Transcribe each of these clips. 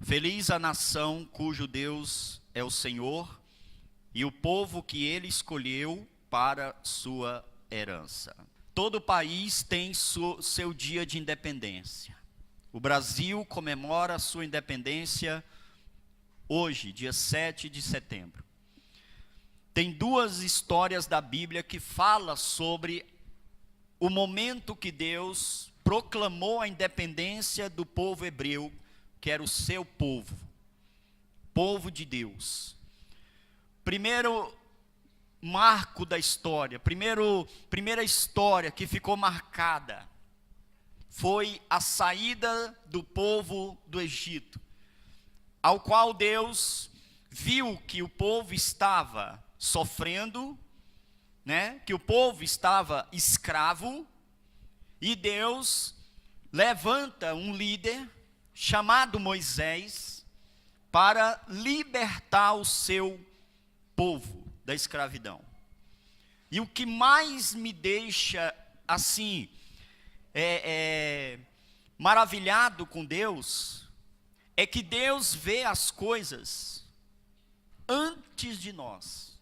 Feliz a nação cujo Deus é o Senhor e o povo que ele escolheu para sua herança. Todo país tem seu dia de independência. O Brasil comemora sua independência hoje, dia 7 de setembro. Tem duas histórias da Bíblia que falam sobre o momento que Deus proclamou a independência do povo hebreu, que era o seu povo, povo de Deus. Primeiro marco da história, primeira história que ficou marcada, foi a saída do povo do Egito, ao qual Deus viu que o povo estava sofrendo, que o povo estava escravo, e Deus levanta um líder chamado Moisés para libertar o seu povo da escravidão. E o que mais me deixa assim maravilhado com Deus é que Deus vê as coisas antes de nós.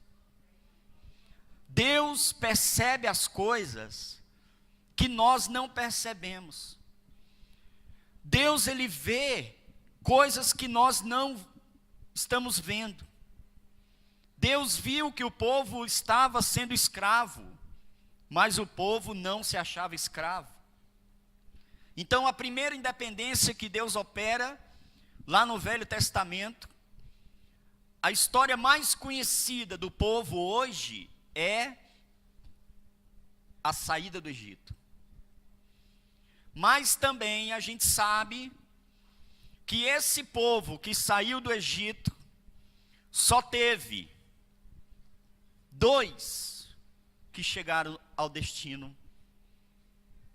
Deus percebe as coisas que nós não percebemos. Deus, ele vê coisas que nós não estamos vendo. Deus viu que o povo estava sendo escravo, mas o povo não se achava escravo. Então, a primeira independência que Deus opera, lá no Velho Testamento, a história mais conhecida do povo hoje é a saída do Egito. Mas também a gente sabe que esse povo que saiu do Egito só teve 2 que chegaram ao destino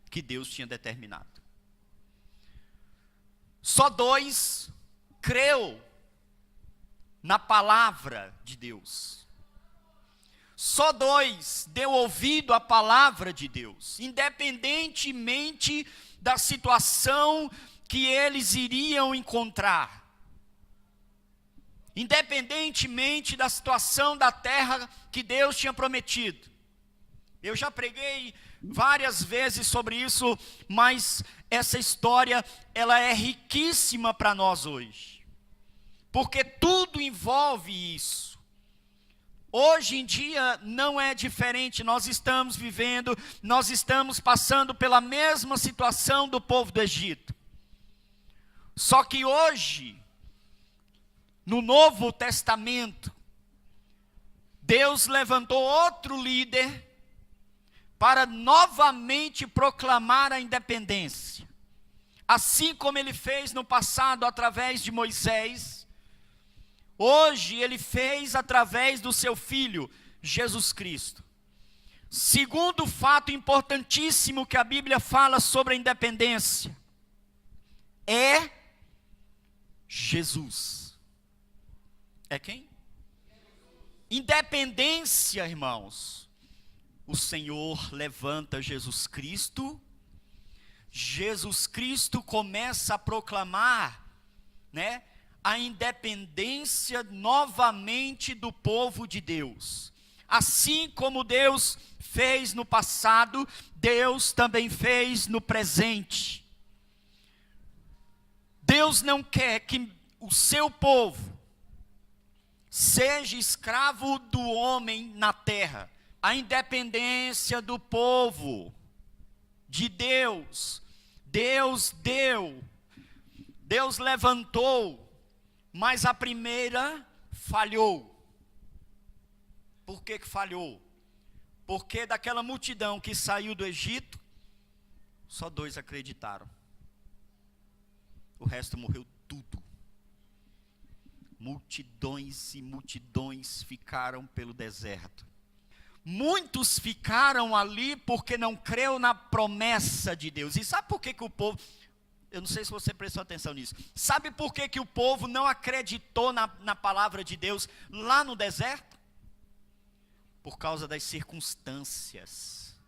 que Deus tinha determinado. Só 2 creu na palavra de Deus. Só 2 deu ouvido à palavra de Deus, independentemente da situação que eles iriam encontrar, independentemente da situação da terra que Deus tinha prometido. Eu já preguei várias vezes sobre isso, mas essa história, ela é riquíssima para nós hoje, porque tudo envolve isso. Hoje em dia não é diferente, nós estamos passando pela mesma situação do povo do Egito. Só que hoje, no Novo Testamento, Deus levantou outro líder para novamente proclamar a independência. Assim como ele fez no passado através de Moisés, hoje ele fez através do seu Filho, Jesus Cristo. Segundo fato importantíssimo que a Bíblia fala sobre a independência, é Jesus. É quem? Independência, irmãos. O Senhor levanta Jesus Cristo. Jesus Cristo começa a proclamar, a independência novamente do povo de Deus. Assim como Deus fez no passado, Deus também fez no presente. Deus não quer que o seu povo seja escravo do homem na terra. A independência do povo de Deus, Deus deu, Deus levantou, mas a primeira falhou. Por que falhou? Porque daquela multidão que saiu do Egito, só 2 acreditaram. O resto morreu tudo. Multidões e multidões ficaram pelo deserto. Muitos ficaram ali porque não creu na promessa de Deus. E sabe por que o povo... Eu não sei se você prestou atenção nisso. Sabe por que o povo não acreditou na palavra de Deus lá no deserto? Por causa das circunstâncias.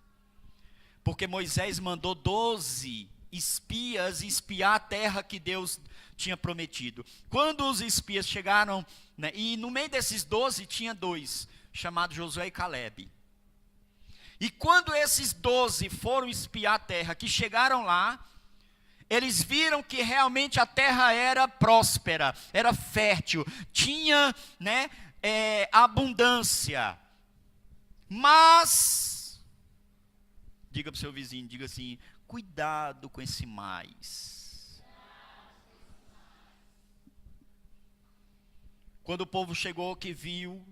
Porque Moisés mandou 12 espias espiar a terra que Deus tinha prometido. Quando os espias chegaram, né, e no meio desses 12 tinha 2, chamados Josué e Calebe. E quando esses 12 foram espiar a terra, que chegaram lá, eles viram que realmente a terra era próspera, era fértil, tinha, né, abundância. Mas, diga para o seu vizinho, diga assim, cuidado com esse mais. Quando o povo chegou, que viu,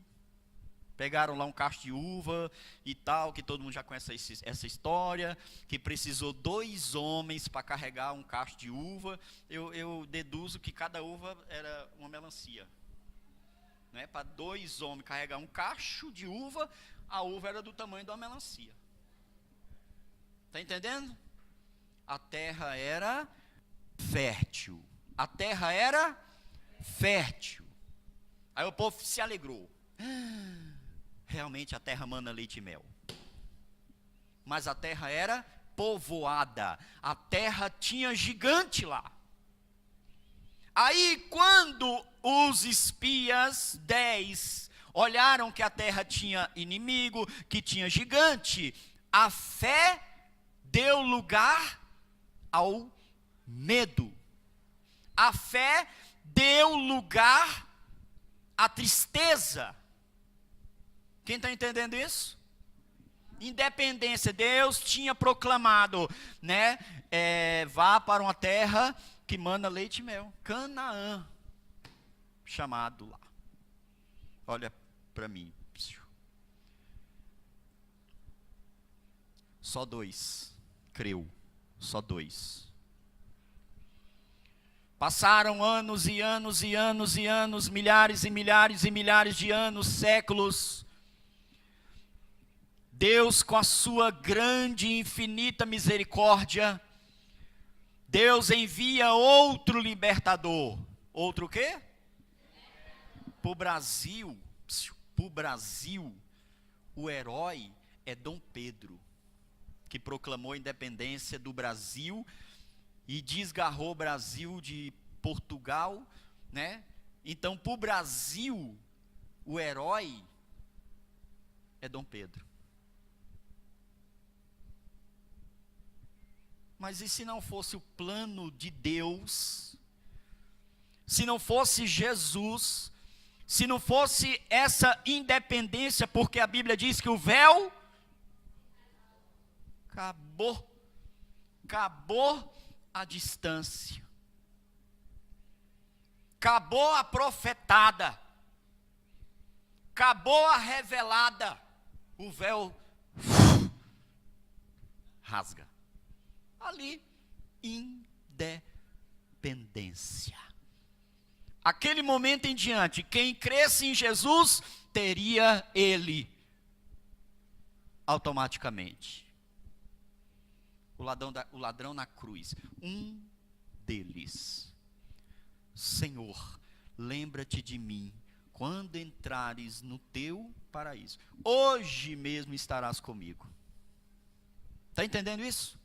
pegaram lá um cacho de uva e tal, que todo mundo já conhece essa história, que precisou 2 homens para carregar um cacho de uva. Eu deduzo que cada uva era uma melancia. Né? Para 2 homens carregar um cacho de uva, a uva era do tamanho de uma melancia. Está entendendo? A terra era fértil. A terra era fértil. Aí o povo se alegrou. Realmente a terra mana leite e mel. Mas a terra era povoada. A terra tinha gigante lá. Aí quando os espias 10 olharam que a terra tinha inimigo, que tinha gigante, a fé deu lugar ao medo. A fé deu lugar à tristeza. Quem está entendendo isso? Independência. Deus tinha proclamado, né? Vá para uma terra que mana leite e mel. Canaã. Chamado lá. Olha para mim. Só 2. Creu. Só 2. Passaram anos e anos e anos e anos, milhares e milhares e milhares de anos, séculos. Deus, com a sua grande e infinita misericórdia, Deus envia outro libertador. Outro o quê? Para o Brasil. Para o Brasil, o herói é Dom Pedro, que proclamou a independência do Brasil e desgarrou o Brasil de Portugal, né? Então, para o Brasil, o herói é Dom Pedro. Mas e se não fosse o plano de Deus? Se não fosse Jesus? Se não fosse essa independência, porque a Bíblia diz que o véu acabou a distância, acabou a profetada, acabou a revelada, o véu rasga. Ali, independência. Aquele momento em diante, quem cresce em Jesus, teria ele automaticamente. O ladrão na cruz, um deles. Senhor, lembra-te de mim quando entrares no teu paraíso. Hoje mesmo estarás comigo. Está entendendo isso?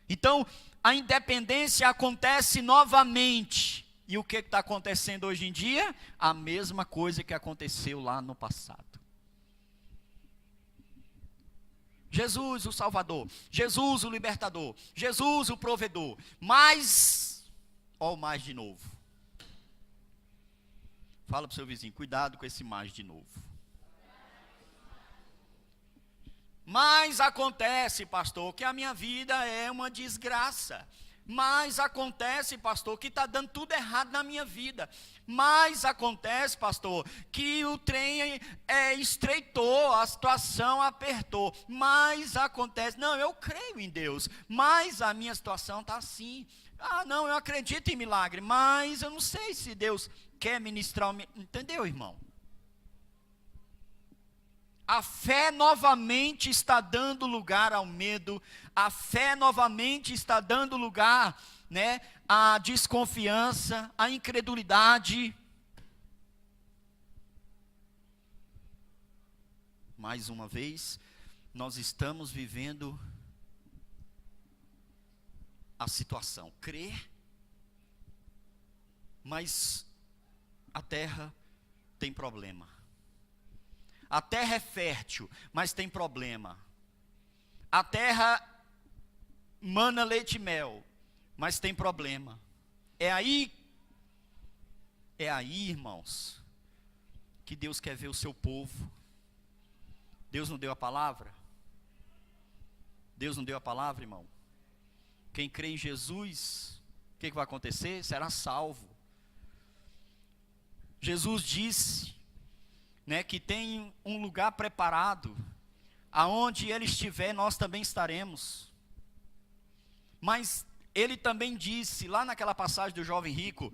Então, a independência acontece novamente. E o que está acontecendo hoje em dia? A mesma coisa que aconteceu lá no passado. Jesus o Salvador, Jesus o Libertador, Jesus o Provedor. Mas, ó, mais de novo. Fala para o seu vizinho, cuidado com esse mais de novo. Mas acontece, pastor, que a minha vida é uma desgraça. Mas acontece, pastor, que está dando tudo errado na minha vida. Mas acontece, pastor, que o trem estreitou, a situação apertou. Mas acontece, não, eu creio em Deus, mas a minha situação está assim. Ah, não, eu acredito em milagre, mas eu não sei se Deus quer ministrar. Entendeu, irmão? A fé novamente está dando lugar ao medo, a fé novamente está dando lugar, né, à desconfiança, à incredulidade. Mais uma vez, nós estamos vivendo a situação. Crer, mas a terra tem problema. A terra é fértil, mas tem problema. A terra mana leite e mel, mas tem problema. É aí, irmãos, que Deus quer ver o seu povo. Deus não deu a palavra? Deus não deu a palavra, irmão? Quem crê em Jesus, o que vai acontecer? Será salvo. Jesus disse, né, que tem um lugar preparado, aonde Ele estiver, nós também estaremos. Mas Ele também disse, lá naquela passagem do jovem rico,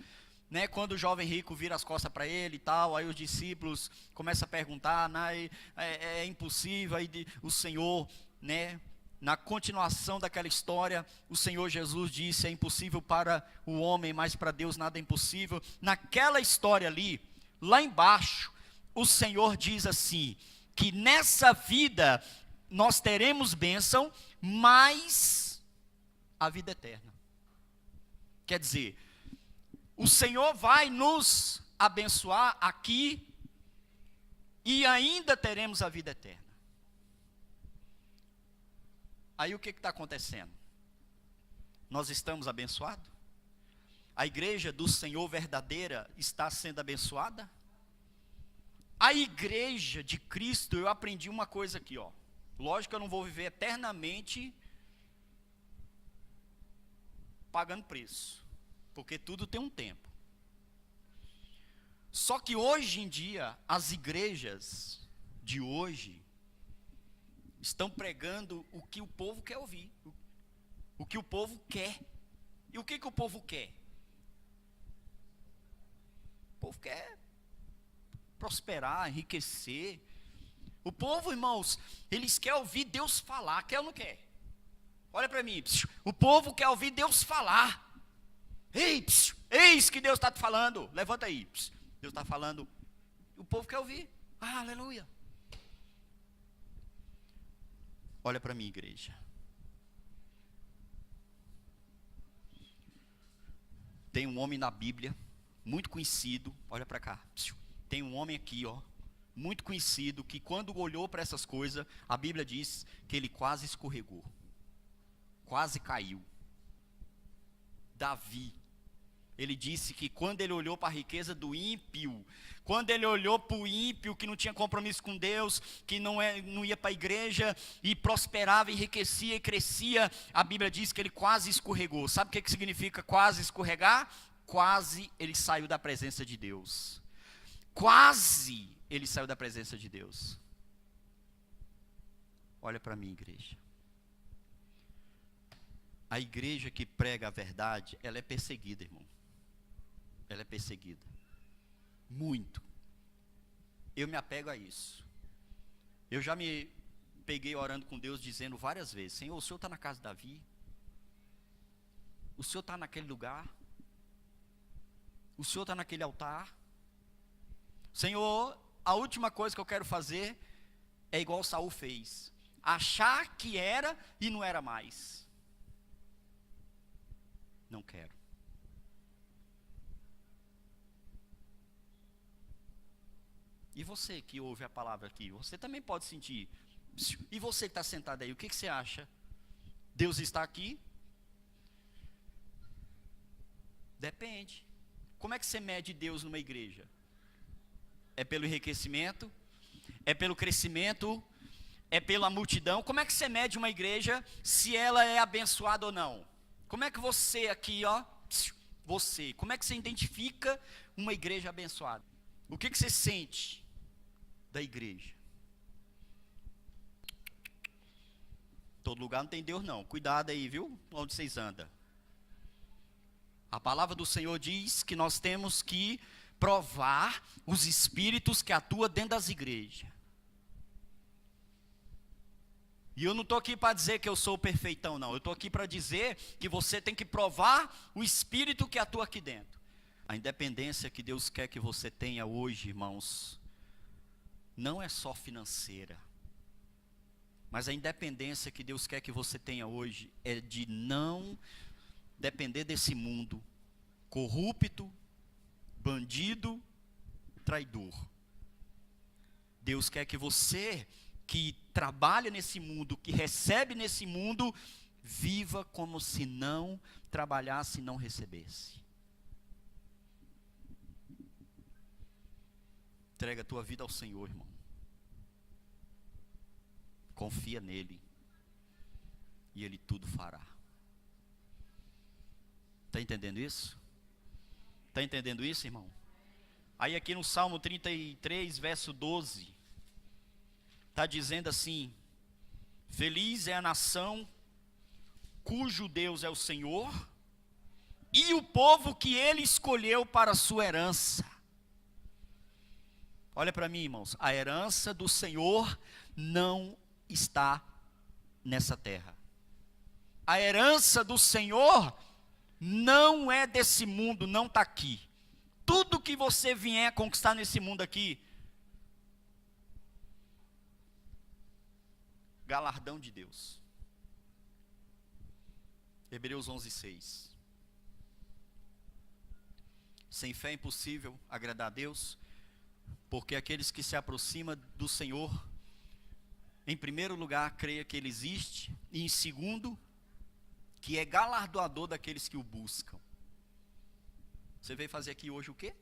né, quando o jovem rico vira as costas para ele e tal, aí os discípulos começam a perguntar, né, é impossível, aí o Senhor, né, na continuação daquela história, o Senhor Jesus disse, é impossível para o homem, mas para Deus nada é impossível. Naquela história ali, lá embaixo, o Senhor diz assim, que nessa vida nós teremos bênção, mas a vida eterna. Quer dizer, o Senhor vai nos abençoar aqui e ainda teremos a vida eterna. Aí o que está acontecendo? Nós estamos abençoados? A igreja do Senhor verdadeira está sendo abençoada? A igreja de Cristo, eu aprendi uma coisa aqui, ó. Lógico que eu não vou viver eternamente pagando preço, porque tudo tem um tempo. Só que hoje em dia, as igrejas de hoje estão pregando o que o povo quer ouvir, o que o povo quer. E o que o povo quer? O povo quer prosperar, enriquecer. O povo, irmãos, eles querem ouvir Deus falar, quer ou não quer? Olha para mim, o povo quer ouvir Deus falar. Ei, eis que Deus está te falando, levanta aí, Deus está falando, o povo quer ouvir, aleluia. Olha para mim, igreja. Tem um homem na Bíblia, muito conhecido, olha para cá. Tem um homem aqui, ó, muito conhecido, que quando olhou para essas coisas, a Bíblia diz que ele quase escorregou. Quase caiu. Davi. Ele disse que quando ele olhou para a riqueza do ímpio, quando ele olhou para o ímpio que não tinha compromisso com Deus, que não ia para a igreja e prosperava, enriquecia e crescia, a Bíblia diz que ele quase escorregou. Sabe o que significa quase escorregar? Quase ele saiu da presença de Deus. Quase ele saiu da presença de Deus. Olha para mim, igreja. A igreja que prega a verdade, ela é perseguida, irmão. Ela é perseguida. Muito. Eu me apego a isso. Eu já me peguei orando com Deus, dizendo várias vezes, Senhor, o Senhor está na casa de Davi? O Senhor está naquele lugar? O Senhor está naquele altar? Senhor, a última coisa que eu quero fazer é igual Saul fez. Achar que era e não era mais. Não quero. E você que ouve a palavra aqui, você também pode sentir. E você que está sentado aí, o que você acha? Deus está aqui? Depende. Como é que você mede Deus numa igreja? É pelo enriquecimento? É pelo crescimento? É pela multidão? Como é que você mede uma igreja se ela é abençoada ou não? Como é que você aqui, ó, você, como é que você identifica uma igreja abençoada? O que você sente da igreja? Todo lugar não tem Deus não, cuidado aí, viu, onde vocês andam. A palavra do Senhor diz que nós temos que provar os espíritos que atuam dentro das igrejas. E eu não estou aqui para dizer que eu sou perfeitão, não. Eu estou aqui para dizer que você tem que provar o espírito que atua aqui dentro. A independência que Deus quer que você tenha hoje, irmãos, não é só financeira. Mas a independência que Deus quer que você tenha hoje é de não depender desse mundo corrupto, bandido, traidor. Deus quer que você, que trabalha nesse mundo, que recebe nesse mundo, viva como se não trabalhasse e não recebesse. Entrega a tua vida ao Senhor, irmão. Confia nele. E ele tudo fará. Está entendendo isso? Está entendendo isso, irmão? Aí aqui no Salmo 33, verso 12, está dizendo assim: feliz é a nação cujo Deus é o Senhor, e o povo que ele escolheu para a sua herança. Olha para mim, irmãos, a herança do Senhor não está nessa terra. A herança do Senhor não é desse mundo, não está aqui. Tudo que você vier conquistar nesse mundo aqui, galardão de Deus. Hebreus 11:6. Sem fé é impossível agradar a Deus, porque aqueles que se aproximam do Senhor, em primeiro lugar, creia que Ele existe, e em segundo, que é galardoador daqueles que o buscam. Você veio fazer aqui hoje o quê?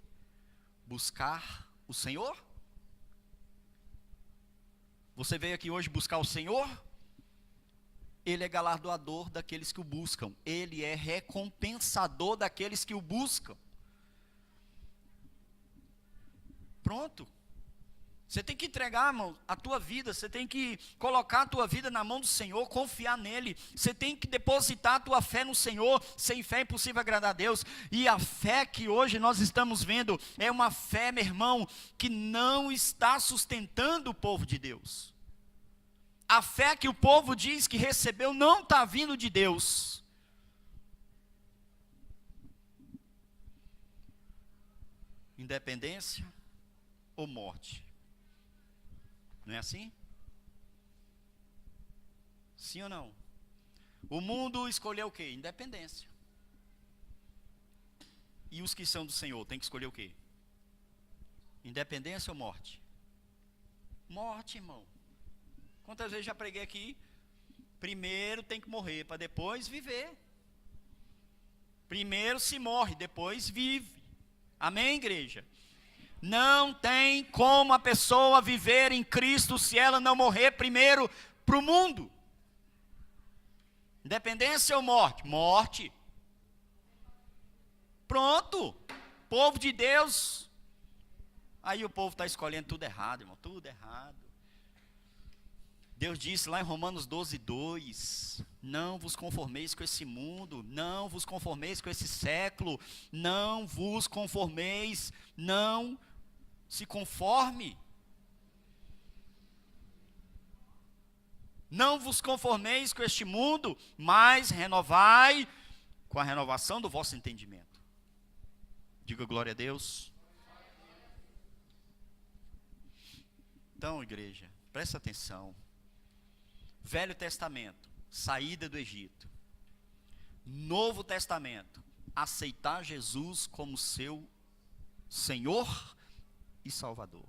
Buscar o Senhor? Você veio aqui hoje buscar o Senhor? Ele é galardoador daqueles que o buscam. Ele é recompensador daqueles que o buscam. Pronto. Você tem que entregar, irmão, a tua vida. Você tem que colocar a tua vida na mão do Senhor, confiar nele. Você tem que depositar a tua fé no Senhor. Sem fé é impossível agradar a Deus. E a fé que hoje nós estamos vendo é uma fé, meu irmão, que não está sustentando o povo de Deus. A fé que o povo diz que recebeu não está vindo de Deus. Independência ou morte? Não é assim? Sim ou não? O mundo escolheu o quê? Independência. E os que são do Senhor têm que escolher o quê? Independência ou morte? Morte, irmão. Quantas vezes já preguei aqui? Primeiro tem que morrer para depois viver. Primeiro se morre, depois vive. Amém, igreja? Não tem como a pessoa viver em Cristo se ela não morrer primeiro para o mundo. Independência ou morte? Morte. Pronto. Povo de Deus. Aí o povo está escolhendo tudo errado, irmão. Tudo errado. Deus disse lá em Romanos 12:2, não vos conformeis com esse mundo, não vos conformeis com esse século, não vos conformeis, não se conforme. Não vos conformeis com este mundo, mas renovai com a renovação do vosso entendimento. Diga glória a Deus. Então, igreja, presta atenção. Velho Testamento, saída do Egito. Novo Testamento, aceitar Jesus como seu Senhor e Salvador.